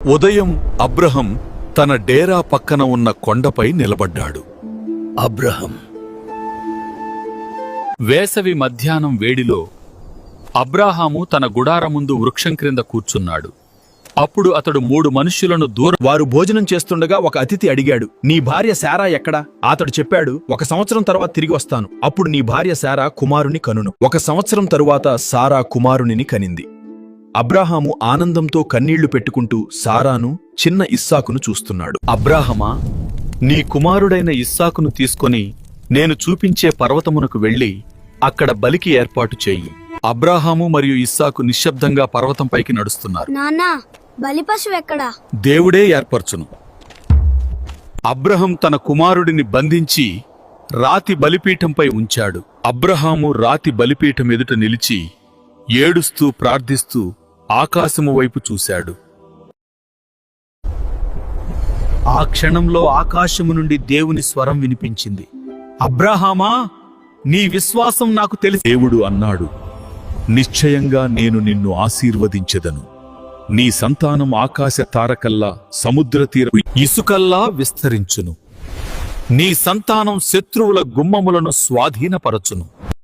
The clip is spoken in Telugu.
ఉదయం అబ్రహం తన డేరా పక్కన ఉన్న కొండపై నిలబడ్డాడు. అబ్రహం. వేసవి మధ్యాహ్నం వేడిలో అబ్రాహాము తన గుడారముందు వృక్షం క్రింద కూర్చున్నాడు. అప్పుడు అతడు 3 మనుష్యులను వారు భోజనం చేస్తుండగా ఒక అతిథి అడిగాడు, నీ భార్య శారా ఎక్కడా? అతడు చెప్పాడు, 1 సంవత్సరం తరువాత తిరిగి వస్తాను. అప్పుడు నీ భార్య శారా కుమారుని కనును. 1 సంవత్సరం తరువాత సారా కుమారునిని కనింది. అబ్రాహాము ఆనందంతో కన్నీళ్లు పెట్టుకుంటూ సారాను, చిన్న ఇస్సాకును చూస్తున్నాడు. అబ్రాహమా, నీ కుమారుడైన ఇస్సాకును తీసుకొని నేను చూపించే పర్వతమునకు వెళ్లి అక్కడ బలికి ఏర్పాటు చెయ్యి. అబ్రాహాము మరియు ఇస్సాకు నిశ్శబ్దంగా పర్వతంపైకి నడుస్తున్నారు. నాన్నా, బలి పశువు ఎక్కడా? దేవుడే ఏర్పరచును. అబ్రహం తన కుమారుడిని బంధించి రాతి బలిపీఠంపై ఉంచాడు. అబ్రహాము రాతి బలిపీఠం ఎదుట నిలిచి ఏడుస్తూ ప్రార్థిస్తూ ఆకాశము వైపు చూశాడు. ఆ క్షణంలో ఆకాశము నుండి దేవుని స్వరం వినిపించింది. అబ్రాహామా, నీ విశ్వాసం నాకు తెలుసు. దేవుడు అన్నాడు, నిశ్చయంగా నేను నిన్ను ఆశీర్వదించెదను. నీ సంతానం ఆకాశ తారకల్లా, సముద్ర తీరపు ఇసుకల్లా విస్తరించును. నీ సంతానం శత్రువుల గుమ్మములను స్వాధీనపరచును.